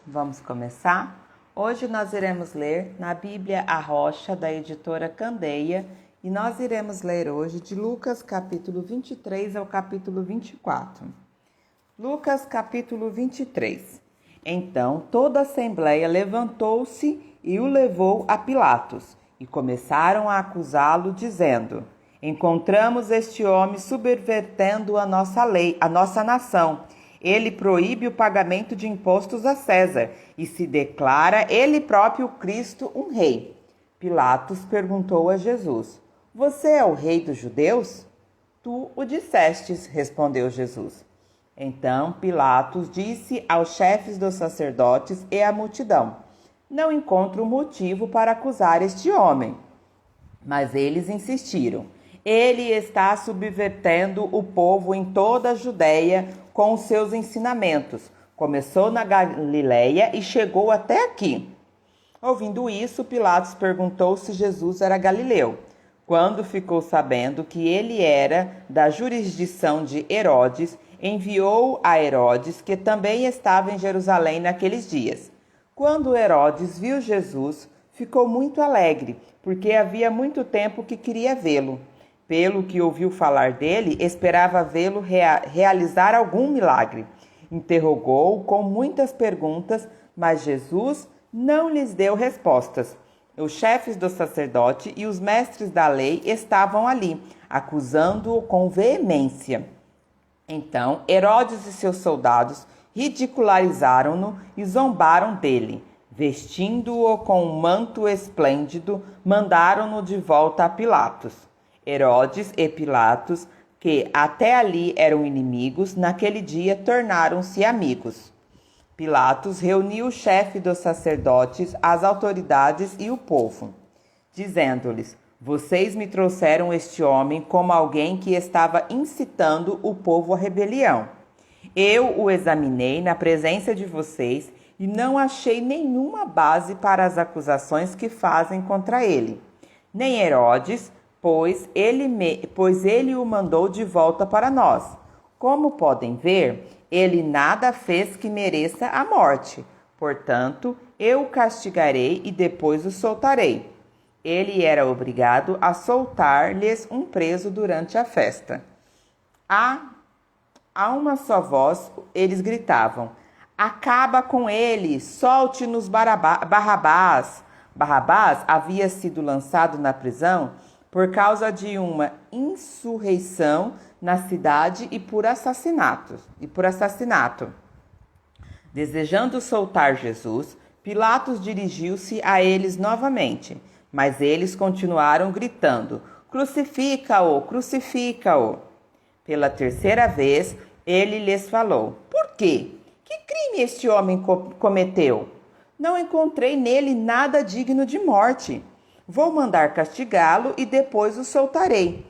Vamos começar? Hoje nós iremos ler na Bíblia A Rocha, da editora Candeia, e nós iremos ler hoje de Lucas capítulo 23 ao capítulo 24. Lucas capítulo 23. Então toda a assembleia levantou-se e o levou a Pilatos, e começaram a acusá-lo, dizendo: Encontramos este homem subvertendo a nossa lei, a nossa nação. Ele proíbe o pagamento de impostos a César e se declara ele próprio Cristo um rei. Pilatos perguntou a Jesus: Você é o rei dos judeus? Tu o dissestes, respondeu Jesus. Então Pilatos disse aos chefes dos sacerdotes e à multidão: Não encontro motivo para acusar este homem. Mas eles insistiram: Ele está subvertendo o povo em toda a Judeia com os seus ensinamentos. Começou na Galileia e chegou até aqui. Ouvindo isso, Pilatos perguntou se Jesus era galileu. Quando ficou sabendo que ele era da jurisdição de Herodes, enviou a Herodes, que também estava em Jerusalém naqueles dias. Quando Herodes viu Jesus, ficou muito alegre, porque havia muito tempo que queria vê-lo. Pelo que ouviu falar dele, esperava vê-lo realizar algum milagre. Interrogou-o com muitas perguntas, mas Jesus não lhes deu respostas. Os chefes do sacerdote e os mestres da lei estavam ali, acusando-o com veemência. Então Herodes e seus soldados ridicularizaram-no e zombaram dele. Vestindo-o com um manto esplêndido, mandaram-no de volta a Pilatos. Herodes e Pilatos, que até ali eram inimigos, naquele dia tornaram-se amigos. Pilatos reuniu o chefe dos sacerdotes, as autoridades e o povo, dizendo-lhes: Vocês me trouxeram este homem como alguém que estava incitando o povo à rebelião. Eu o examinei na presença de vocês e não achei nenhuma base para as acusações que fazem contra ele. Nem Herodes, pois ele o mandou de volta para nós. Como podem ver, ele nada fez que mereça a morte. Portanto, eu o castigarei e depois o soltarei. Ele era obrigado a soltar-lhes um preso durante a festa. A uma só voz, eles gritavam: Acaba com ele, solte-nos Barrabás. Barrabás havia sido lançado na prisão por causa de uma insurreição na cidade e por assassinato. Desejando soltar Jesus, Pilatos dirigiu-se a eles novamente, mas eles continuaram gritando: Crucifica-o, crucifica-o. Pela terceira vez, ele lhes falou: Por quê? Que crime este homem cometeu? Não encontrei nele nada digno de morte. Vou mandar castigá-lo e depois o soltarei.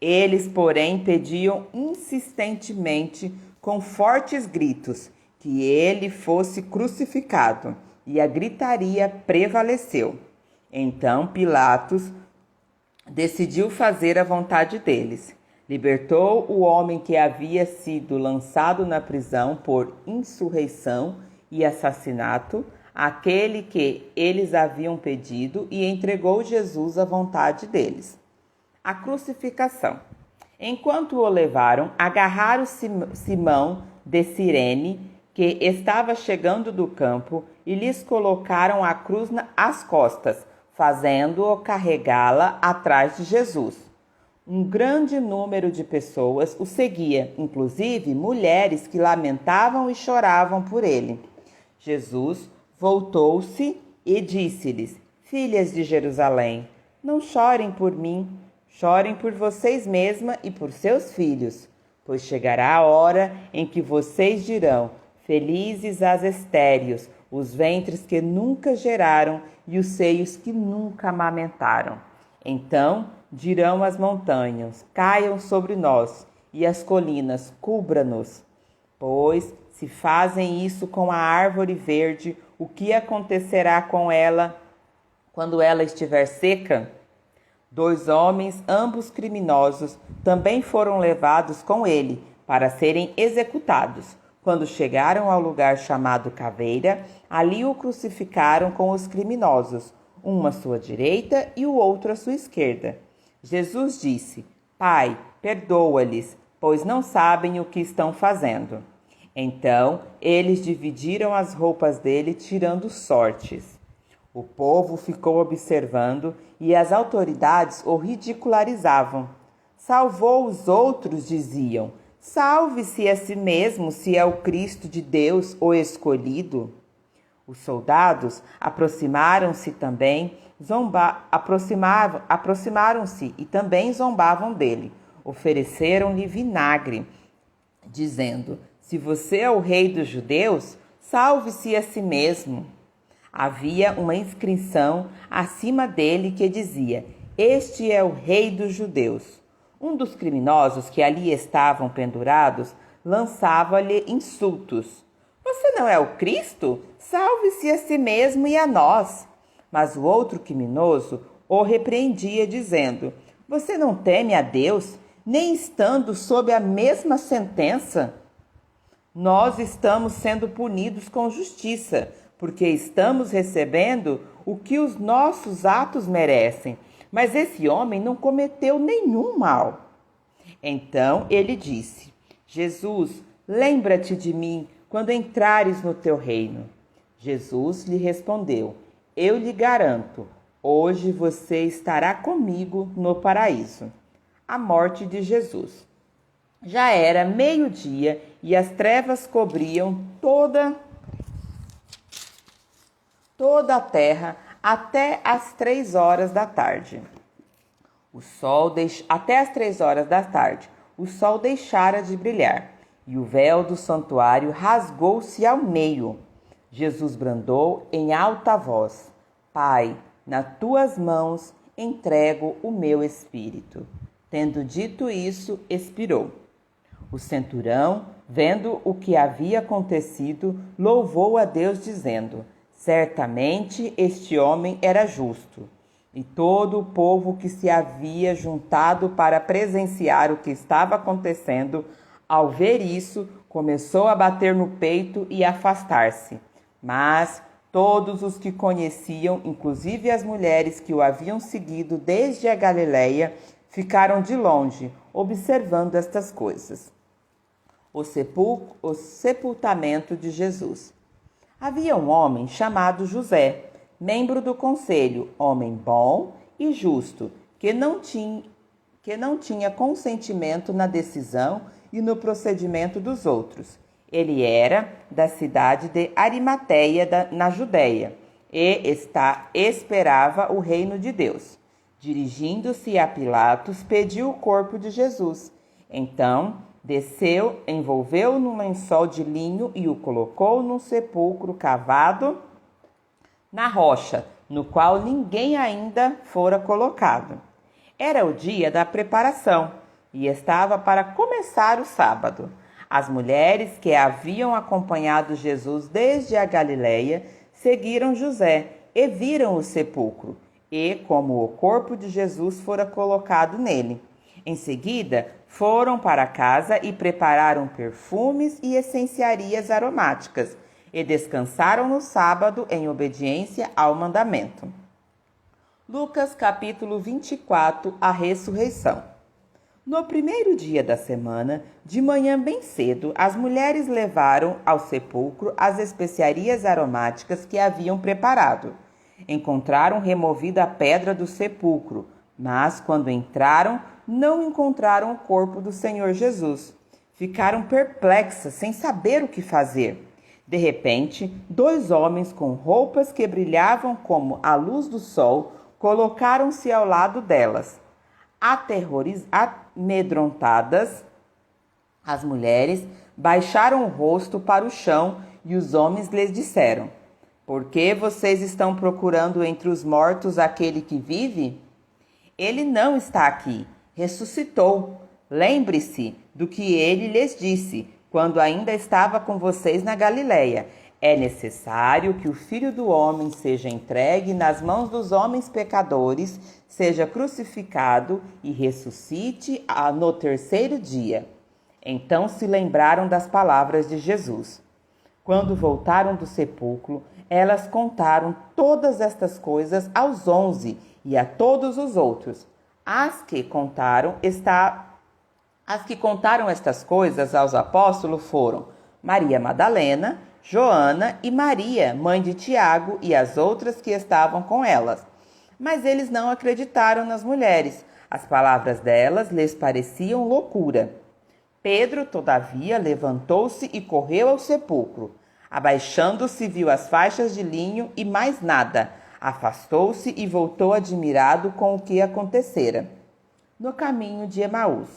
Eles, porém, pediam insistentemente, com fortes gritos, que ele fosse crucificado, e a gritaria prevaleceu. Então Pilatos decidiu fazer a vontade deles. Libertou o homem que havia sido lançado na prisão por insurreição e assassinato, aquele que eles haviam pedido, e entregou Jesus à vontade deles. A crucificação. Enquanto o levaram, agarraram Simão de Cirene, que estava chegando do campo, e lhes colocaram a cruz às costas, fazendo-o carregá-la atrás de Jesus. Um grande número de pessoas o seguia, inclusive mulheres que lamentavam e choravam por ele. Jesus voltou-se e disse-lhes: Filhas de Jerusalém, não chorem por mim, chorem por vocês mesmas e por seus filhos, pois chegará a hora em que vocês dirão: Felizes as estéreos, os ventres que nunca geraram e os seios que nunca amamentaram. Então dirão as montanhas: Caiam sobre nós, e as colinas: Cubra-nos. Pois, se fazem isso com a árvore verde, o que acontecerá com ela quando ela estiver seca? 2 homens, ambos criminosos, também foram levados com ele para serem executados. Quando chegaram ao lugar chamado Caveira, ali o crucificaram com os criminosos, um à sua direita e o outro à sua esquerda. Jesus disse: Pai, perdoa-lhes, pois não sabem o que estão fazendo. Então eles dividiram as roupas dele, tirando sortes. O povo ficou observando e as autoridades o ridicularizavam. Salvou os outros, diziam. Salve-se a si mesmo, se é o Cristo de Deus, o escolhido. Os soldados aproximaram-se e também zombavam dele. Ofereceram-lhe vinagre, dizendo: Se você é o rei dos judeus, salve-se a si mesmo. Havia uma inscrição acima dele que dizia: Este é o rei dos judeus. Um dos criminosos que ali estavam pendurados lançava-lhe insultos. Você não é o Cristo? Salve-se a si mesmo e a nós. Mas o outro criminoso o repreendia, dizendo: Você não teme a Deus, nem estando sob a mesma sentença? Nós estamos sendo punidos com justiça, porque estamos recebendo o que os nossos atos merecem. Mas esse homem não cometeu nenhum mal. Então ele disse: Jesus, lembra-te de mim quando entrares no teu reino. Jesus lhe respondeu: Eu lhe garanto, hoje você estará comigo no paraíso. A morte de Jesus. Já era meio-dia e as trevas cobriam toda a terra até às 3 horas da tarde. Até às 3 horas da tarde, o sol deixara de brilhar e o véu do santuário rasgou-se ao meio. Jesus bradou em alta voz: Pai, nas tuas mãos entrego o meu espírito. Tendo dito isso, expirou. O centurião, vendo o que havia acontecido, louvou a Deus, dizendo: Certamente este homem era justo. E todo o povo que se havia juntado para presenciar o que estava acontecendo, ao ver isso, começou a bater no peito e afastar-se. Mas todos os que conheciam, inclusive as mulheres que o haviam seguido desde a Galileia, ficaram de longe, observando estas coisas. O sepultamento de Jesus. Havia um homem chamado José, membro do conselho, homem bom e justo, que não tinha consentimento na decisão e no procedimento dos outros. Ele era da cidade de Arimateia, na Judéia, e esperava o reino de Deus. Dirigindo-se a Pilatos, pediu o corpo de Jesus. Então desceu, envolveu-o num lençol de linho e o colocou num sepulcro cavado na rocha, no qual ninguém ainda fora colocado. Era o dia da preparação e estava para começar o sábado. As mulheres que haviam acompanhado Jesus desde a Galileia seguiram José e viram o sepulcro e como o corpo de Jesus fora colocado nele. Em seguida, foram para casa e prepararam perfumes e essenciarias aromáticas e descansaram no sábado em obediência ao mandamento. Lucas capítulo 24, a ressurreição. No primeiro dia da semana, de manhã bem cedo, as mulheres levaram ao sepulcro as especiarias aromáticas que haviam preparado. Encontraram removida a pedra do sepulcro, mas quando entraram, não encontraram o corpo do Senhor Jesus. Ficaram perplexas, sem saber o que fazer. De repente, 2 homens com roupas que brilhavam como a luz do sol colocaram-se ao lado delas. Amedrontadas, as mulheres baixaram o rosto para o chão e os homens lhes disseram: Por que vocês estão procurando entre os mortos aquele que vive? Ele não está aqui, ressuscitou. Lembre-se do que ele lhes disse quando ainda estava com vocês na Galileia. É necessário que o Filho do Homem seja entregue nas mãos dos homens pecadores, seja crucificado e ressuscite no terceiro dia. Então se lembraram das palavras de Jesus. Quando voltaram do sepulcro, elas contaram todas estas coisas aos 11 e a todos os outros. As que contaram estas coisas aos apóstolos foram Maria Madalena, Joana e Maria, mãe de Tiago, e as outras que estavam com elas. Mas eles não acreditaram nas mulheres. As palavras delas lhes pareciam loucura. Pedro, todavia, levantou-se e correu ao sepulcro. Abaixando-se, viu as faixas de linho e mais nada. Afastou-se e voltou admirado com o que acontecera. No caminho de Emaús.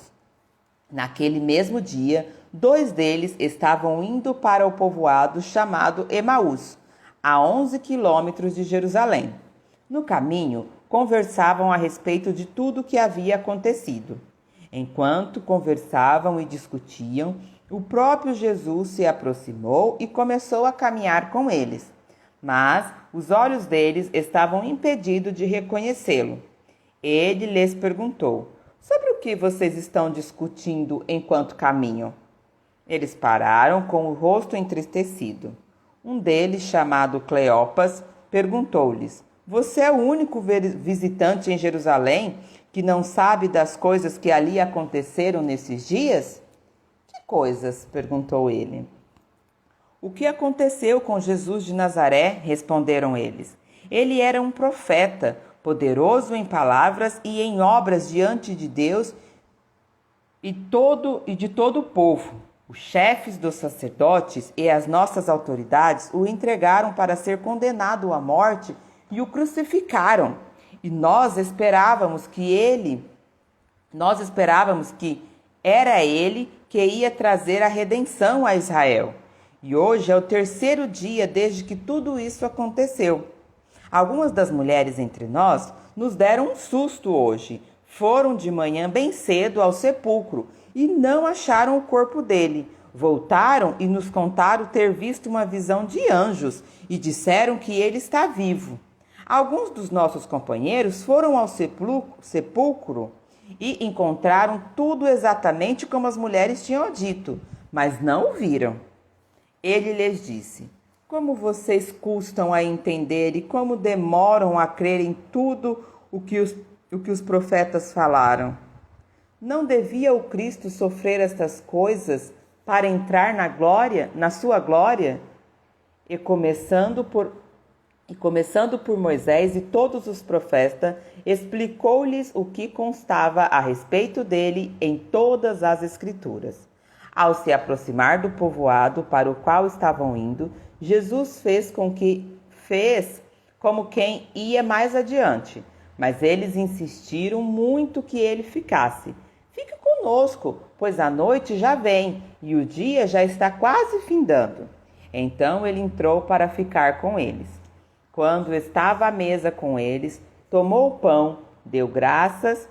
Naquele mesmo dia, 2 deles estavam indo para o povoado chamado Emaús, a 11 quilômetros de Jerusalém. No caminho, conversavam a respeito de tudo o que havia acontecido. Enquanto conversavam e discutiam, o próprio Jesus se aproximou e começou a caminhar com eles. Mas os olhos deles estavam impedidos de reconhecê-lo. Ele lhes perguntou: sobre o que vocês estão discutindo enquanto caminham? Eles pararam com o rosto entristecido. Um deles, chamado Cleopas, perguntou-lhes: você é o único visitante em Jerusalém que não sabe das coisas que ali aconteceram nesses dias? Que coisas? Perguntou ele. O que aconteceu com Jesus de Nazaré? Responderam eles. Ele era um profeta, poderoso em palavras e em obras diante de Deus e de todo o povo. Os chefes dos sacerdotes e as nossas autoridades o entregaram para ser condenado à morte e o crucificaram. E nós esperávamos que era ele que ia trazer a redenção a Israel. E hoje é o 3º dia desde que tudo isso aconteceu. Algumas das mulheres entre nós nos deram um susto hoje. Foram de manhã bem cedo ao sepulcro e não acharam o corpo dele. Voltaram e nos contaram ter visto uma visão de anjos e disseram que ele está vivo. Alguns dos nossos companheiros foram ao sepulcro e encontraram tudo exatamente como as mulheres tinham dito, mas não o viram. Ele lhes disse: como vocês custam a entender e como demoram a crer em tudo o que os profetas falaram. Não devia o Cristo sofrer estas coisas para entrar na sua glória? E começando por Moisés e todos os profetas, explicou-lhes o que constava a respeito dele em todas as Escrituras. Ao se aproximar do povoado para o qual estavam indo, Jesus fez como quem ia mais adiante, mas eles insistiram muito que ele ficasse. Fique conosco, pois a noite já vem e o dia já está quase findando. Então ele entrou para ficar com eles. Quando estava à mesa com eles, tomou o pão, deu graças,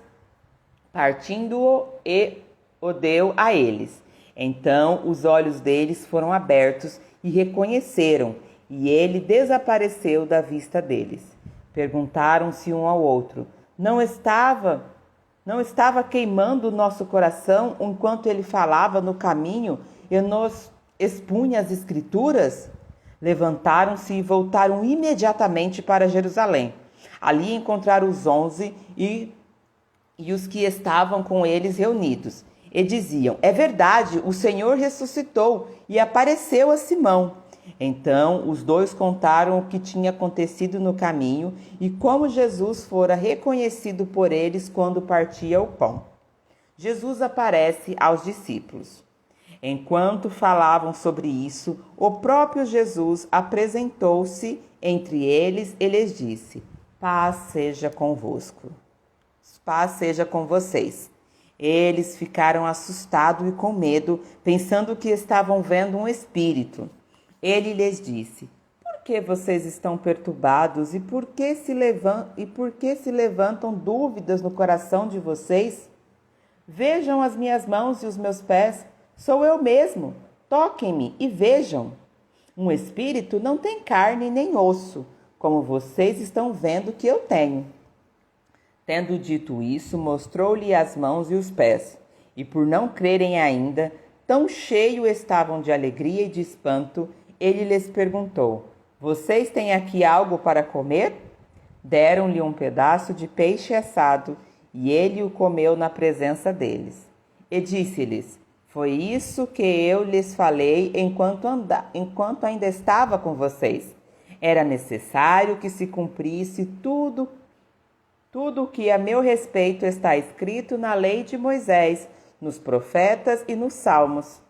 partindo-o e o deu a eles. Então os olhos deles foram abertos e reconheceram, e ele desapareceu da vista deles. Perguntaram-se um ao outro: Não estava queimando o nosso coração enquanto ele falava no caminho e nos expunha as Escrituras? Levantaram-se e voltaram imediatamente para Jerusalém. Ali encontraram os 11 e os que estavam com eles reunidos. E diziam: é verdade, o Senhor ressuscitou e apareceu a Simão. Então os 2 contaram o que tinha acontecido no caminho e como Jesus fora reconhecido por eles quando partia o pão. Jesus aparece aos discípulos. Enquanto falavam sobre isso, o próprio Jesus apresentou-se entre eles e lhes disse: paz seja convosco. Paz seja com vocês. Eles ficaram assustados e com medo, pensando que estavam vendo um espírito. Ele lhes disse: por que vocês estão perturbados e por que se levantam dúvidas no coração de vocês? Vejam as minhas mãos e os meus pés, sou eu mesmo. Toquem-me e vejam. Um espírito não tem carne nem osso, como vocês estão vendo que eu tenho. Tendo dito isso, mostrou-lhe as mãos e os pés. E por não crerem ainda, Tão cheios estavam de alegria e de espanto, ele lhes perguntou: Vocês têm aqui algo para comer? Deram-lhe um pedaço de peixe assado, e ele o comeu na presença deles. E disse-lhes: Foi isso que eu lhes falei enquanto ainda estava com vocês. Era necessário que se cumprisse tudo o que a meu respeito está escrito na lei de Moisés, nos profetas e nos salmos.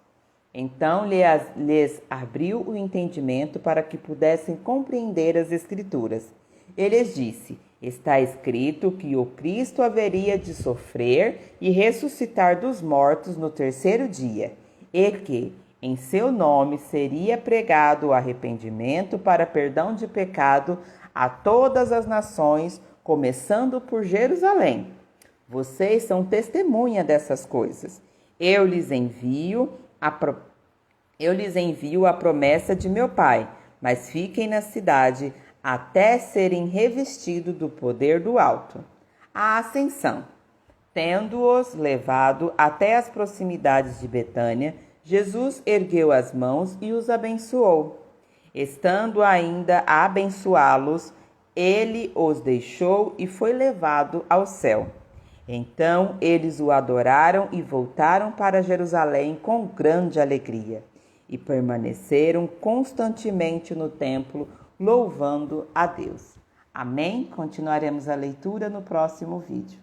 Então lhes abriu o entendimento para que pudessem compreender as Escrituras. Ele lhes disse: Está escrito que o Cristo haveria de sofrer e ressuscitar dos mortos no terceiro dia, e que em seu nome seria pregado o arrependimento para perdão de pecado a todas as nações, começando por Jerusalém. Vocês são testemunha dessas coisas. Eu lhes envio a promessa de meu Pai, mas fiquem na cidade até serem revestidos do poder do alto. A ascensão. Tendo-os levado até as proximidades de Betânia, Jesus ergueu as mãos e os abençoou. Estando ainda a abençoá-los, ele os deixou e foi levado ao céu. Então eles o adoraram e voltaram para Jerusalém com grande alegria, e permaneceram constantemente no templo, louvando a Deus. Amém? Continuaremos a leitura no próximo vídeo.